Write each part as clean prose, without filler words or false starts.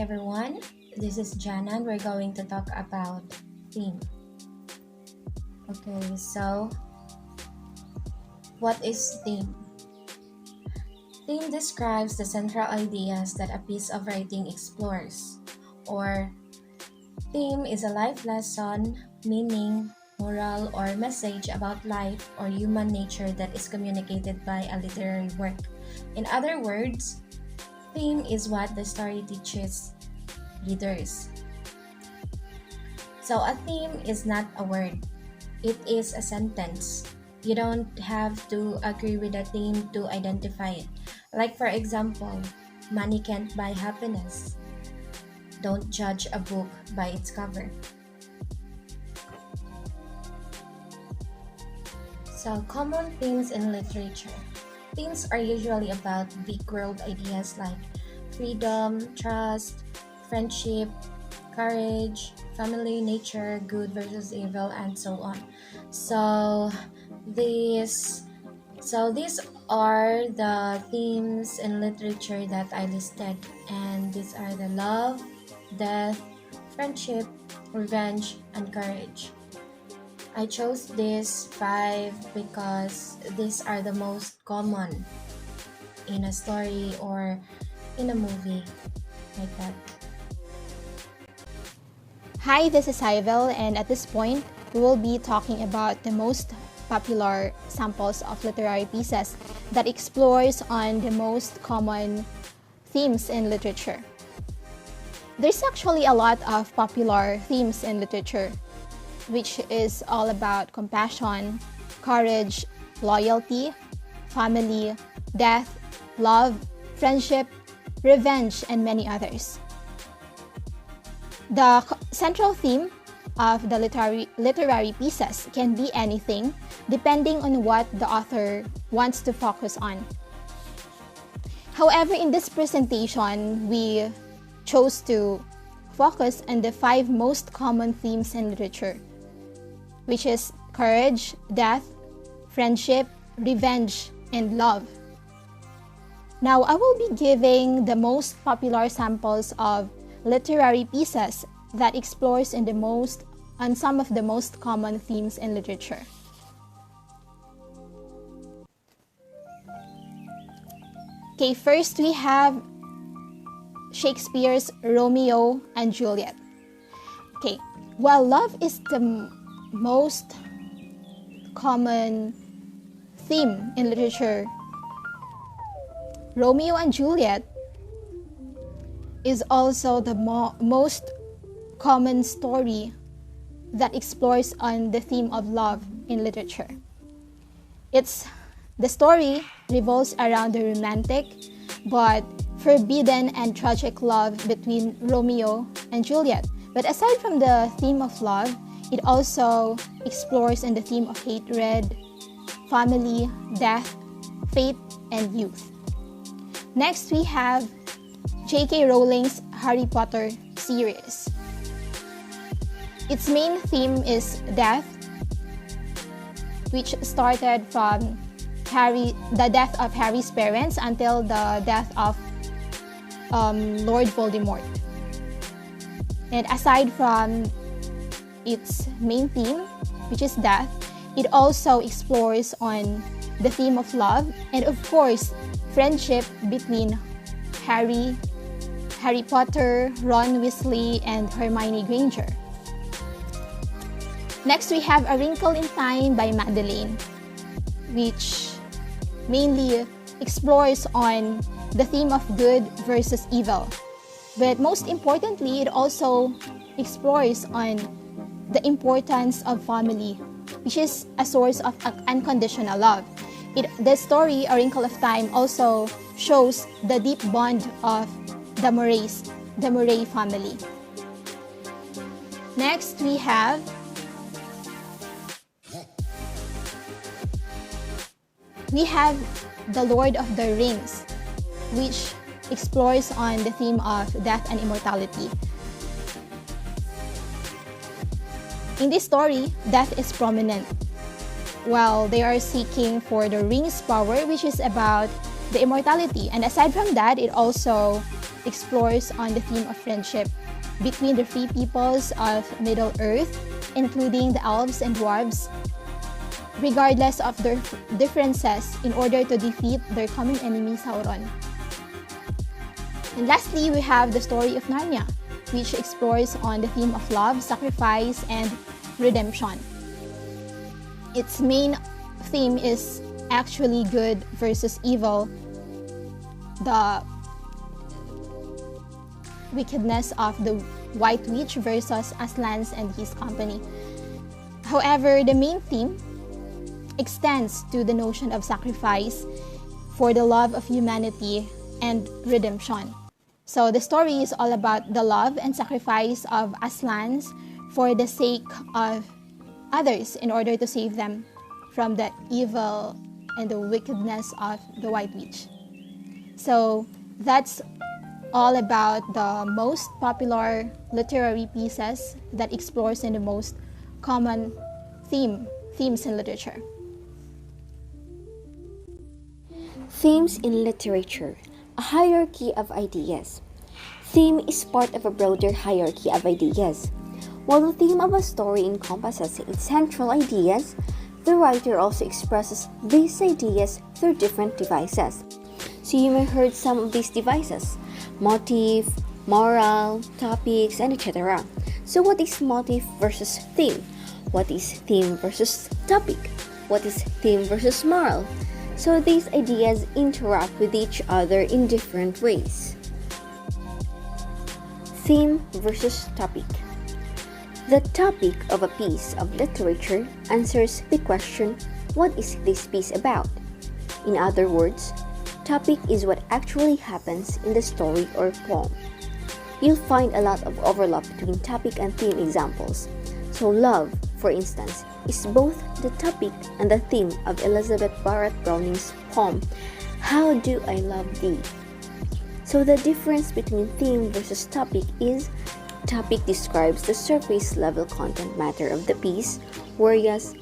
everyone, this is Jana and we're going to talk about theme. Okay, so what is theme? Theme describes the central ideas that a piece of writing explores, or theme is a life lesson, meaning, moral, or message about life or human nature that is communicated by a literary work. In other words, theme is what the story teaches readers. So a theme is not a word, it is a sentence. You don't have to agree with a theme to identify it. Like, for example, money can't buy happiness. Don't judge a book by its cover. So, common themes in literature. Themes are usually about big world ideas like freedom, trust, friendship, courage, family, nature, good versus evil, and so on. So these these are the themes in literature that I listed, and these are the love, death, friendship, revenge, and courage. I chose these five because these are the most common in a story or in a movie like that. Hi, this is Ivel, and at this point, we will be talking about the most popular samples of literary pieces that explores on the most common themes in literature. There's actually a lot of popular themes in literature, which is all about compassion, courage, loyalty, family, death, love, friendship, revenge, and many others. The central theme of the literary pieces can be anything depending on what the author wants to focus on. However, in this presentation, we chose to focus on the five most common themes in literature, which is courage, death, friendship, revenge, and love. Now, I will be giving the most popular samples of literary pieces that explores on some of the most common themes in literature. Okay, first we have Shakespeare's Romeo and Juliet. Okay, while love is the most common theme in literature, Romeo and Juliet is also the most common story that explores on the theme of love in literature. The story revolves around the romantic but forbidden and tragic love between Romeo and Juliet. But aside from the theme of love, it also explores on the theme of hatred, family, death, fate, and youth. Next, we have J.K. Rowling's Harry Potter series. Its main theme is death, which started from the death of Harry's parents until the death of Lord Voldemort. And aside from its main theme, which is death, it also explores on the theme of love and, of course, friendship between Harry Potter, Ron Weasley, and Hermione Granger. Next, we have A Wrinkle in Time by Madeleine, which mainly explores on the theme of good versus evil. But most importantly, it also explores on the importance of family, which is a source of unconditional love. The story, A Wrinkle of Time, also shows the deep bond of the Murray family. Next, we have The Lord of the Rings, which explores on the theme of death and immortality. In this story, death is prominent, while they are seeking for the ring's power, which is about the immortality. And aside from that, it also explores on the theme of friendship between the free peoples of Middle-earth, including the elves and dwarves, regardless of their differences in order to defeat their common enemy Sauron. And lastly, we have the story of Narnia, which explores on the theme of love, sacrifice, and redemption. Its main theme is actually good versus evil, the wickedness of the White Witch versus Aslan and his company. However, the main theme extends to the notion of sacrifice for the love of humanity and redemption. So the story is all about the love and sacrifice of Aslans for the sake of others in order to save them from the evil and the wickedness of the White Witch. So that's all about the most popular literary pieces that explores in the most common themes in literature. Themes in literature, a hierarchy of ideas. Theme is part of a broader hierarchy of ideas. While the theme of a story encompasses its central ideas, the writer also expresses these ideas through different devices. So you may heard some of these devices: motif, moral, topics, and etc. So what is motif versus theme? What is theme versus topic? What is theme versus moral? So these ideas interact with each other in different ways. Theme versus topic. The topic of a piece of literature answers the question, what is this piece about? In other words, topic is what actually happens in the story or poem. You'll find a lot of overlap between topic and theme examples. So love, for instance, is both the topic and the theme of Elizabeth Barrett Browning's poem, How Do I Love Thee? So the difference between theme versus topic is topic describes the surface level content matter of the piece, whereas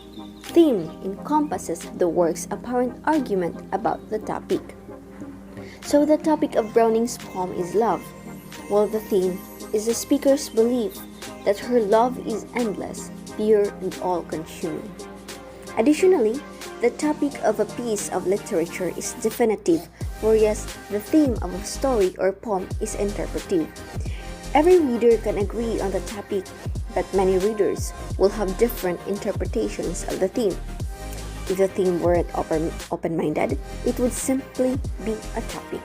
theme encompasses the work's apparent argument about the topic. So the topic of Browning's poem is love, while the theme is the speaker's belief that her love is endless, pure, and all-consuming. Additionally, the topic of a piece of literature is definitive, whereas the theme of a story or poem is interpretive. Every reader can agree on the topic, but many readers will have different interpretations of the theme. If the theme weren't open-minded, it would simply be a topic.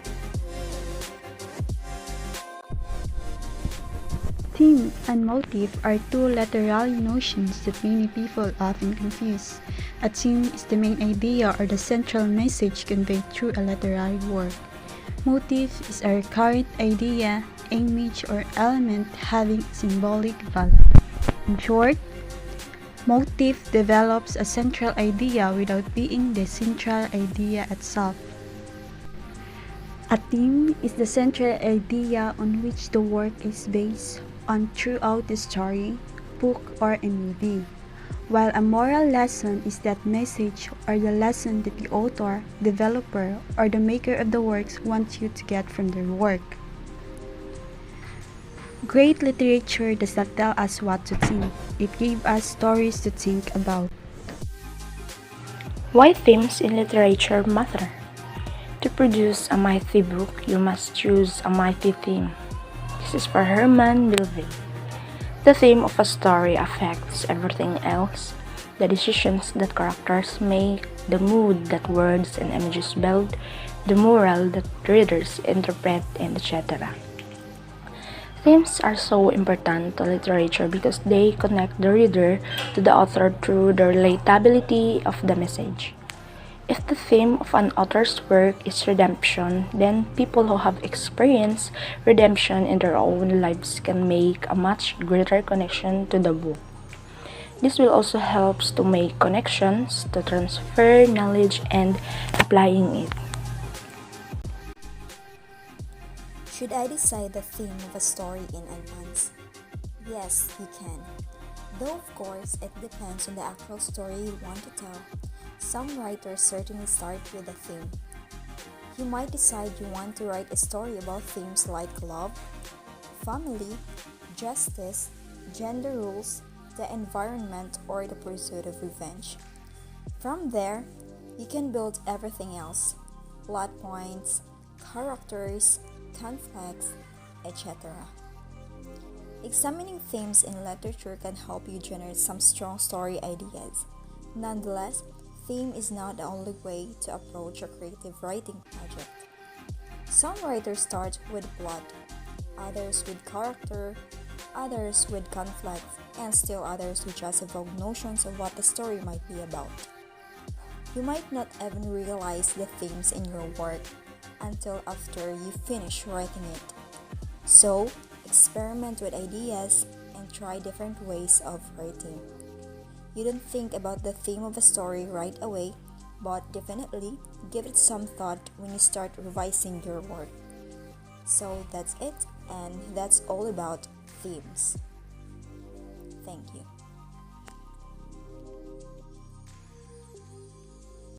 Theme and motif are two literary notions that many people often confuse. A theme is the main idea or the central message conveyed through a literary work. Motif is a recurrent idea, image, or element having symbolic value. In short, motif develops a central idea without being the central idea itself. A theme is the central idea on which the work is based on throughout the story, book, or a movie, while a moral lesson is that message or the lesson that the author, developer, or the maker of the works wants you to get from their work. Great literature does not tell us what to think, it gives us stories to think about. Why themes in literature matter? To produce a mighty book, you must choose a mighty theme. This is for Herman Melville. The theme of a story affects everything else: the decisions that characters make, the mood that words and images build, the moral that readers interpret, and etc. Themes are so important to literature because they connect the reader to the author through the relatability of the message. If the theme of an author's work is redemption, then people who have experienced redemption in their own lives can make a much greater connection to the book. This will also help to make connections, to transfer knowledge and applying it. Should I decide the theme of a story in advance? Yes, you can. Though of course, it depends on the actual story you want to tell. Some writers certainly start with a theme. You might decide you want to write a story about themes like love, family, justice, gender roles, the environment, or the pursuit of revenge. From there, you can build everything else: plot points, characters, conflicts, etc. Examining themes in literature can help you generate some strong story ideas. Nonetheless, theme is not the only way to approach a creative writing project. Some writers start with plot, others with character, others with conflict, and still others who just evoke notions of what the story might be about. You might not even realize the themes in your work until after you finish writing it. So, experiment with ideas and try different ways of writing. You don't think about the theme of a story right away, but definitely give it some thought when you start revising your work. So that's it, and that's all about themes. Thank you.